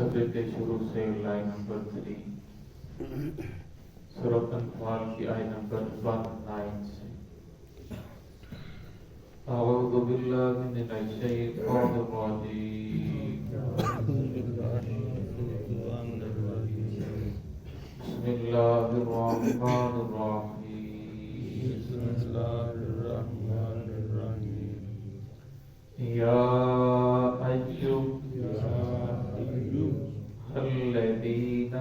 صفحے کے شروع سے لائن نمبر 3 سورۃ انفال کی آیت نمبر 19 سے۔ اعوذ باللہ من الشیطان الرجیم، بسم اللہ الرحمن الرحیم، یا الذین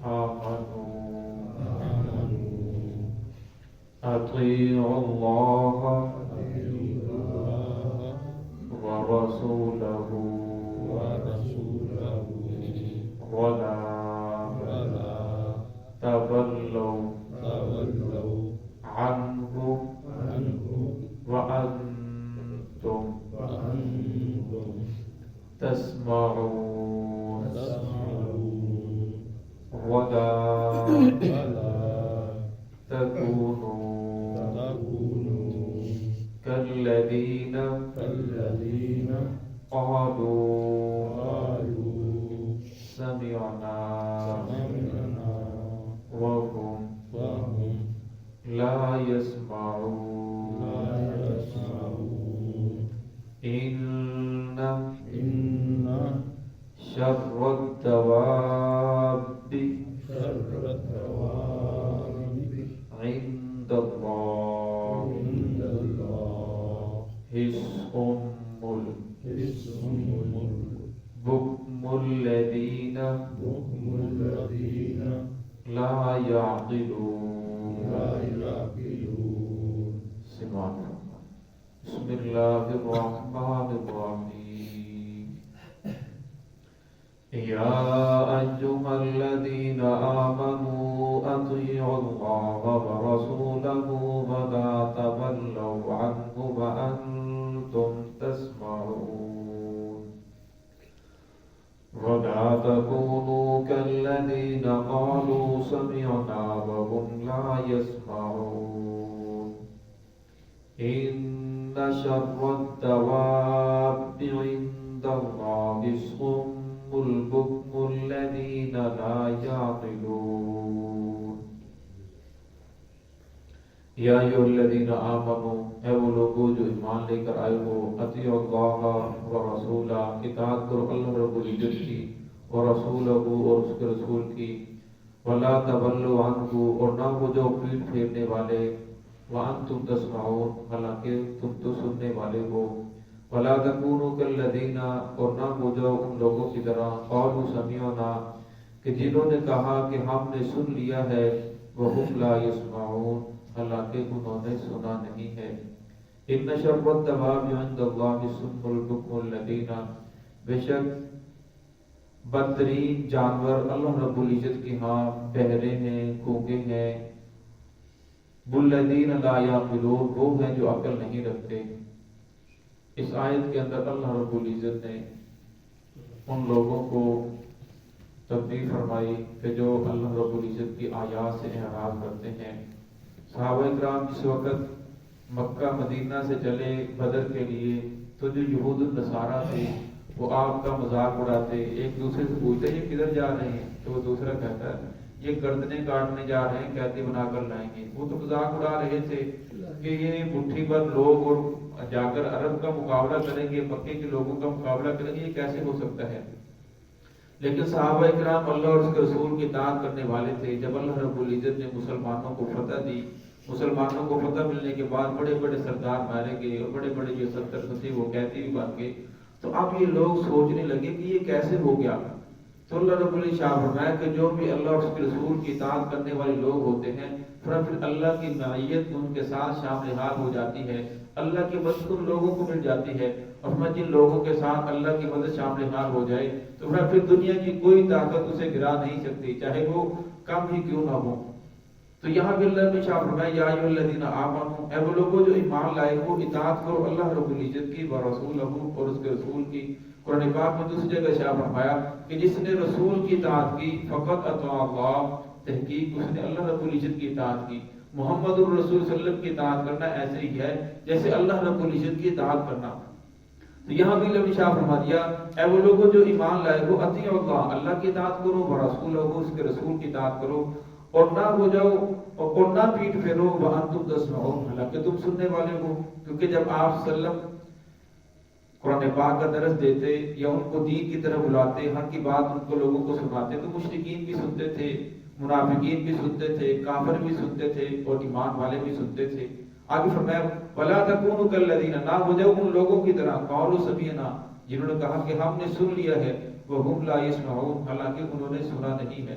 آمنوا اطیعوا اللہ ورسولہ ولا تولوا عنہ وانتم تسمعون ولا تكونوا كالذين قالوا سمعنا وهم لا يسمعون إن شر الدواب عند الله بكم الذين لا يعقلون. بسم اللہ الرحمن الرحیم، یا ایھا الذین آمنوا اطیعوا اللہ ورسولہ ولا تولوا عنہ وانتم تسمعون ولا تكونوا كالذين قالوا سمعنا وهم لا يسمعون إن شر الدواب عند الله الصم البكم الذين لا يعقلون. یا ایھا الذین آمنوا، اے وہ لوگو جو ایمان لے کر آئے ہو، اطیعوا اللہ ورسولہ، اطاعت کرو اللہ رب العزت کی، ورسولہ اور اس کے رسول کی، ولا تولوا عنہ اور نہ ہو جو پیٹ پھیرنے والے، وانتم تسمعون حالانکہ تم تو سننے والے ہو، ولا تکونوا کالذین اور نہ ہو جو ان لوگوں کی طرح قالوا سمعنا کہ جنہوں نے کہا کہ ہم نے سن لیا ہے، وهم لا يسمعون حالانکہ انہوں نے سنا نہیں ہے. ان شر الدواب عند اللہ الصم البکم الذین، بے شک بدترین جانور اللہ رب العزت کے ہاں بہرے ہیں، گونگے ہیں. الذین لا یعقلون وہ ہیں جو عقل نہیں رکھتے. اس آیت کے اندر اللہ رب العزت نے ان لوگوں کو تبدیل فرمائی کہ جو اللہ رب العزت کی آیات سے اعراض کرتے ہیں. صحابہ اکرام جس وقت مکہ مدینہ سے چلے بدر کے لیے تو جو یہود النصارہ تھے وہ آپ کا مذاق اڑاتے، ایک دوسرے سے پوچھتے یہ کدھر جا رہے ہیں؟ تو وہ دوسرا کہتا ہے یہ گردنیں کاٹنے جا رہے ہیں، قیدی بنا کر لائیں گے. وہ تو مذاق اڑا رہے تھے کہ یہ مٹھی بھر لوگ اور جا کر عرب کا مقابلہ کریں گے، مکے کے لوگوں کا مقابلہ کریں گے، یہ کیسے ہو سکتا ہے؟ لیکن صحابہ اکرام اللہ اور اس کے رسول کی اطاعت کرنے والے تھے. جب اللہ رب العزت نے مسلمانوں کو فتح دی، مسلمانوں کو فتح ملنے کے بعد بڑے بڑے سردار مارے گئے اور بڑے بڑے جو 70 تھے وہ قیدی بھی بن گئے. تو اب یہ لوگ سوچنے لگے کہ یہ کیسے ہو گیا. تو اللہ رب العزت فرمایا کہ جو بھی اللہ اور اس کے رسول کی اطاعت کرنے والے لوگ ہوتے ہیں پھر اللہ کی معیت ان کے ساتھ شامل حال ہو جاتی ہے، اللہ کی مدد ان لوگوں کو مل جاتی ہے. اور جن لوگوں کے ساتھ اللہ کی مدد شامل حال ہو جائے تو پھر دنیا کی کوئی طاقت اسے گرا نہیں سکتی، چاہے وہ کم ہی کیوں نہ ہو. تو یہاں بھی اللہ نے شاہ فرمایا یا ایھا الذین آمنوا، اے وہ لوگوں جو ایمان لائے ہو اطاعت کرو اللہ رب العزت کی ورسولہ اور اس کے رسول کی. قرآن پاک میں دوسری جگہ شاہ فرمایا کہ جس نے رسول کی اطاعت کی فقط اطاع اللہ، تحقیق اس نے اللہ رب العزت کی اطاعت کی. محمد الرسول صلی اللہ علیہ وسلم کی اطاعت کرنا ایسے ہی ہے جیسے اللہ رب العزت کی اطاعت کرنا. تو یہاں بھی اللہ نے شاہ فرما دیا اے وہ لوگوں جو ایمان لائے ہو اطیعوا اللہ، اللہ کی اطاعت کرو، ورسولہ، اس کے رسول کی اطاعت کرو، اور نہ ہو جاؤ اور نہ پیٹ پھیرو وانتم تسمعون، حالانکہ تم سننے والے ہو. کیونکہ جب آپ صلی اللہ علیہ وسلم قرآن پاک کا درس دیتے یا ان کو دین کی طرف بلاتے، حق کی بات ان کو لوگوں کو سناتے، تو مشرکین بھی سنتے تھے، منافقین بھی سنتے تھے، کافر بھی سنتے تھے، اور ایمان والے بھی سنتے تھے. آگے فرمایا وَلَا تَكُونُوا كَالَّذِينَ، نہ ہو جاؤ ان لوگوں کی طرح قَالُوا سَمِعْنَا، جنہوں نے کہا کہ ہم نے سن لیا ہے، وَهُمْ لَا يَسْمَعُونَ، حالانکہ انہوں نے سنا نہیں ہے.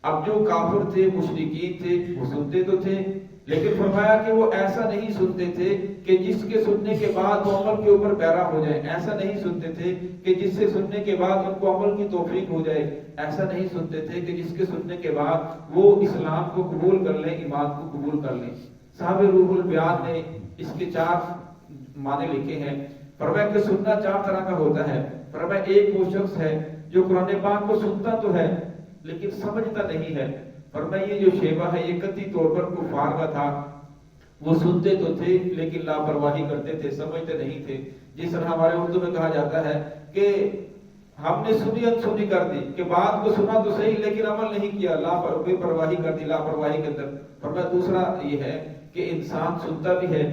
اب جو کافر تھے، مشرکین تھے، وہ سنتے تو تھے، لیکن فرمایا کہ وہ ایسا نہیں سنتے تھے کہ جس کے سننے کے بعد وہ عمل کے اوپر پیرا ہو جائے، ایسا نہیں سنتے تھے کہ جس سے سننے کے بعد ان کو عمل کی توفیق ہو جائے، ایسا نہیں سنتے تھے کہ جس کے سننے کے بعد وہ اسلام کو قبول کر لیں، ایمان کو قبول کر لیں. صاحب روح البیان نے اس کے 4 معنی لکھے ہیں. فرمایا کہ سننا 4 طرح کا ہوتا ہے. فرمایا ایک وہ شخص ہے جو قرآن پاک کو سنتا تو ہے لیکن سمجھتا نہیں ہے. فرمایا یہ جو شیبہ ہے یہ قطعی طور پر کفار کا تھا، وہ سنتے تو تھے لیکن لاپرواہی کرتے تھے، سمجھتے نہیں تھے. جس طرح ہمارے اردو میں کہا جاتا ہے کہ ہم نے سنی انسنی کر دی، کہ بات کو سنا تو صحیح لیکن عمل نہیں کیا، بے پرواہی کر دی، لاپرواہی کے اندر. فرمایا دوسرا یہ ہے کہ انسان سنتا بھی ہے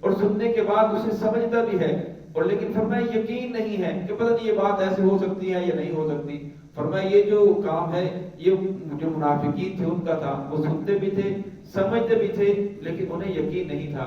اور سننے کے بعد اسے سمجھتا بھی ہے، اور لیکن فرمایا یقین نہیں ہے کہ پتہ نہیں یہ بات ایسے ہو سکتی ہے یا نہیں ہو سکتی. فرمایا یہ جو کام ہے یہ جو منافقین تھے ان کا تھا، وہ سنتے بھی تھے، سمجھتے بھی تھے، لیکن انہیں یقین نہیں تھا.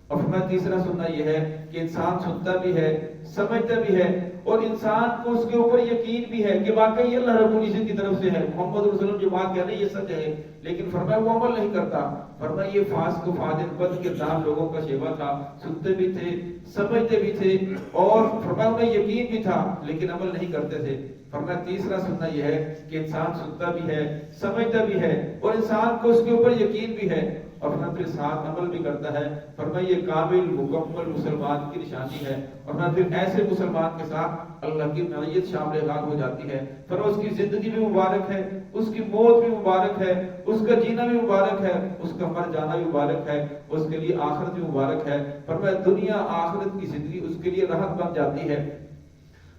اور فرمایا تیسرا سننا یہ ہے کہ انسان سنتا بھی ہے، سمجھتا بھی ہے، اور انسان کو اس کے اوپر یقین بھی ہے کہ واقعی اللہ رب العزت کی طرف سے ہے، محمد رسول اللہ جو بات کہہ رہے ہیں یہ سچ ہے، لیکن فرمایا وہ عمل نہیں کرتا. فرمایا یہ فاسق و فاجر بد کردار لوگوں کا شیوا تھا، سنتے بھی تھے، سمجھتے بھی تھے، اور فرمایا انہیں یقین بھی تھا لیکن عمل نہیں کرتے تھے. فرمایا تیسرا سننا یہ ہے کہ انسان سنتا بھی ہے، سمجھتا بھی ہے، اور انسان کو اس کے اوپر یقین بھی ہے، اور فرمایا پھر ساتھ عمل بھی کرتا ہے. فرمایا یہ کامل مکمل مسلمان کی نشانی ہے. اور فرمایا پھر ایسے مسلمان کے ساتھ اللہ کی معیت شامل حال ہو جاتی ہے. فرمایا اس کی زندگی بھی مبارک ہے، اس کی موت بھی مبارک ہے، اس کا جینا بھی مبارک ہے، اس کا مر جانا بھی مبارک ہے، اس کے لیے آخرت بھی مبارک ہے. فرمایا دنیا آخرت کی زندگی اس کے لیے راحت بن جاتی ہے.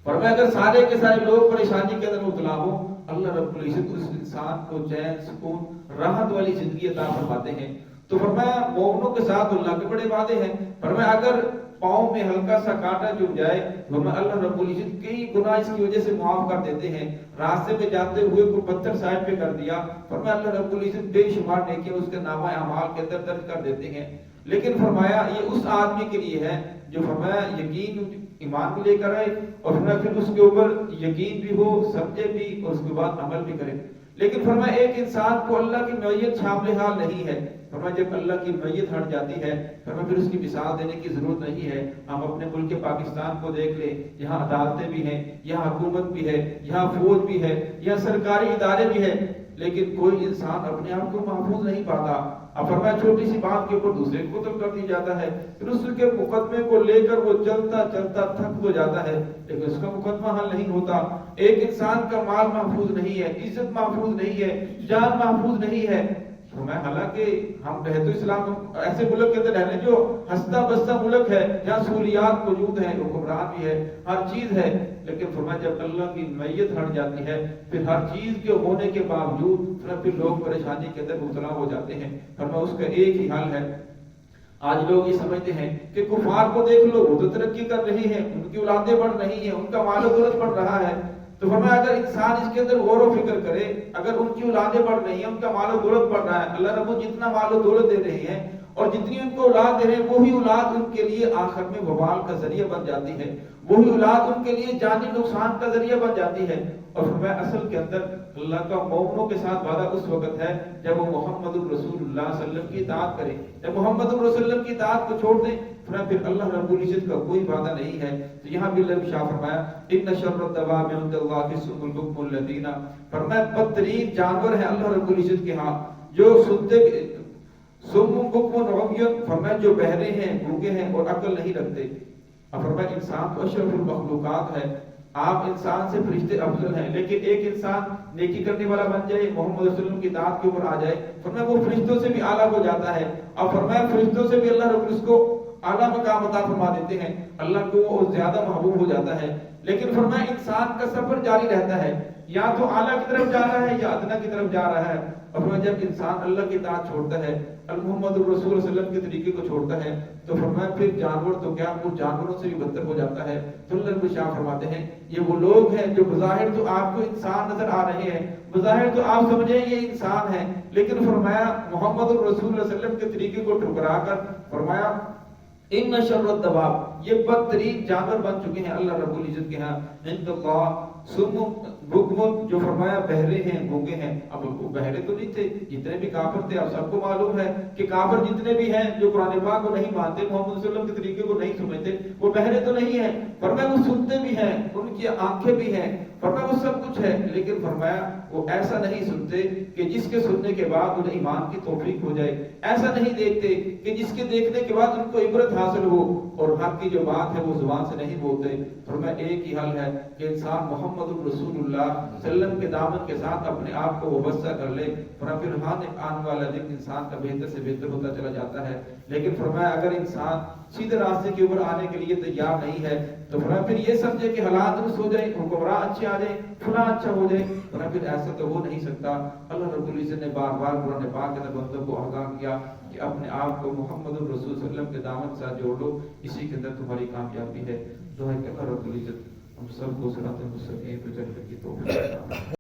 فرمایا اگر سارے کے سارے لوگ پریشانی کے اندر مبتلا ہو، اللہ رب العزت اس انسان کو چین، سکون، راحت والی زندگی عطا فرماتے ہیں. تو فرمایا مومنوں کے ساتھ اللہ کے بڑے وعدے ہیں. فرمایا اگر پاؤں میں ہلکا سا کانٹا چبھ جائے، فرمایا اللہ رب العزت کئی گناہ اس کی وجہ سے معاف کر دیتے ہیں. راستے میں جاتے ہوئے کوئی پتھر سائڈ پہ کر دیا، فرمایا اللہ رب العزت بے شمار نیکیاں اس کے نامہ اعمال کے اندر درج کر دیتے ہیں. لیکن فرمایا یہ اس آدمی کے لیے ہے جو فرمایا یقین ایمان کو لے کر آئے، اور فرمایا پھر اس کے اوپر یقین بھی ہو، سمجھے بھی، اور اس کے بعد عمل بھی کرے. لیکن فرمایا ایک انسان کو اللہ کی معیت شامل حال نہیں ہے. فرمایا جب اللہ کی معیت ہٹ جاتی ہے، فرمایا پھر اس کی مثال دینے کی ضرورت نہیں ہے. ہم اپنے ملک پاکستان کو دیکھ لیں، یہاں عدالتیں بھی ہیں، یہاں حکومت بھی ہے، یہاں فوج بھی ہے، یہاں سرکاری ادارے بھی ہیں، لیکن کوئی انسان اپنے آپ کو محفوظ نہیں پاتا. اب فرمایا چھوٹی سی بات کے اوپر دوسرے کو قتل کر دی جاتا ہے، پھر اس کے مقدمے کو لے کر وہ چلتا چلتا تھک ہو جاتا ہے، لیکن اس کا مقدمہ حل نہیں ہوتا. ایک انسان کا مال محفوظ نہیں ہے، عزت محفوظ نہیں ہے، جان محفوظ نہیں ہے. فرمایا حالانکہ ہم رہے تو اسلام ایسے ملک کے اندر رہنے جو ہنستا بستا ملک ہے، جہاں سہولیات موجود ہیں، حکمران بھی ہے، ہر چیز ہے، لیکن فرمایا جب اللہ کی معیت ہٹ جاتی ہے پھر ہر چیز کے ہونے کے باوجود پھر لوگ پریشانی کے اندر مبتلا ہو جاتے ہیں. فرمایا اس کا ایک ہی حل ہے. آج لوگ یہ سمجھتے ہیں کہ کفار کو دیکھ لو، وہ تو ترقی کر رہی ہیں، ان کی اولادیں بڑھ رہی ہیں، ان کا مال و دولت بڑھ رہا ہے. تو فرمایا اگر انسان اس کے اندر غور و فکر کرے، اگر ان کی اولادیں بڑھ رہی ہیں، ان کا مال و دولت بڑھ رہا ہے، اللہ رب جتنا مال و دولت دے رہے ہیں اور جتنی ان کو اولاد دے رہے ہیں، وہی اولاد ان کے لیے آخر میں وبال کا ذریعہ بن جاتی ہے، وہی اولاد ان کے لیے جانی نقصان کا ذریعہ بن جاتی ہے. اور فرمایا اصل کے اندر اللہ کا مومنوں کے ساتھ وعدہ اس وقت ہے جب وہ محمد الرسول اللہ صلی اللہ علیہ وسلم کی اطاعت کریں. جب محمد الرسول صلی اللہ علیہ وسلم کی اطاعت کو چھوڑ دیں، پھر اللہ رب العزت کا کوئی وعدہ نہیں ہے. تو یہاں بھی اللہ نے شاہ فرمایا ان شر الدواب عند اللہ الصم البکم الذین، فرمایا بدترین جانور ہے اللہ رب العزت کے ہاں جو سنتے صم بکم عمی، فرمایا جو بہرے ہیں، گونگے ہیں اور عقل نہیں رکھتے. اب فرمایا انسان تو اشرف المخلوقات ہے، آپ انسان سے فرشتے افضل ہیں، لیکن ایک انسان نیکی کرنے والا بن جائے، محمد صلی اللہ علیہ وسلم کی اطاعت کے اوپر آ جائے، فرمایا وہ فرشتوں سے بھی اعلیٰ ہو جاتا ہے. اور فرمایا فرشتوں سے بھی اللہ رب اس کو اعلیٰ مقام عطا فرما دیتے ہیں، اللہ کو وہ زیادہ محبوب ہو جاتا ہے۔ لیکن فرمایا انسان کا سفر جاری رہتا ہے، یا تو اعلیٰ کی طرف جا رہا ہے یا ادنا کی طرف جا رہا ہے۔ اور فرمایا جب انسان اللہ کی اطاعت چھوڑتا ہے، محمد الرسول صلی اللہ علیہ وسلم کے طریقے کو چھوڑتا ہے، تو فرمایا پھر جانور تو کیا، وہ جانوروں سے بھی بدتر ہو جاتا ہے۔ تو اللہ شاہ فرماتے ہیں یہ وہ لوگ ہیں جو بظاہر تو آپ کو انسان نظر آ رہے ہیں، بظاہر تو آپ سمجھیں یہ انسان ہے، لیکن فرمایا محمد الرسول صلی اللہ علیہ وسلم کے طریقے کو ٹھکرا کر فرمایا ان شر الدواب، یہ بدترین جانور بن چکے ہیں اللہ رب العزت کے ہاں۔ انتقا سم بکم، جو فرمایا بہرے ہیں، گونگے ہیں۔ اب وہ بہرے تو نہیں تھے، جتنے بھی کافر تھے، اب سب کو معلوم ہے کہ کافر جتنے بھی ہیں جو قرآن پاک کو نہیں مانتے، محمد صلی اللہ علیہ وسلم کے طریقے کو نہیں سمجھتے، وہ بہرے تو نہیں ہیں، فرمایا وہ سنتے بھی ہیں، ان کی آنکھیں بھی ہیں، فرمایا وہ سب کچھ ہے، لیکن فرمایا وہ ایسا نہیں سنتے کہ جس کے سننے کے بعد انہیں ایمان کی توفیق ہو جائے، ایسا نہیں دیکھتے کہ جس کے دیکھنے کے بعد ان کو عبرت حاصل ہو، اور حق کی جو بات ہے وہ زبان سے نہیں بولتے۔ فرمایا ایک ہی حل ہے کہ انسان محمد الرسول اللہ صلی اللہ علیہ وسلم کے دامن کے ساتھ اپنے آپ کو وابستہ کر لے، فرمایا پھر آنے والا دن انسان کا بہتر سے بہتر ہوتا چلا جاتا ہے۔ لیکن فرمایا اگر انسان سیدھے راستے کے اوپر آنے کے لیے تیار نہیں ہے تو فرمایا پھر یہ سمجھے کہ حالات درست ہو جائیں، حکمراں اچھے آ جائیں، فلاں اچھا ہو جائے، فرمایا پھر ایسا تو ہو نہیں سکتا۔ اللہ رب العزت نے بار بار قرآن پاک کے اندر بندوں کو آگاہ کیا کہ اپنے آپ کو محمد الرسول صلی اللہ علیہ وسلم کے دامن سے جوڑ لو، اسی کے اندر تمہاری کامیابی ہے۔ دعا ہے کہ اللہ رب العزت ہم سب کو صراط مستقیم پہ چلنے کی توفیق عطا فرمائے۔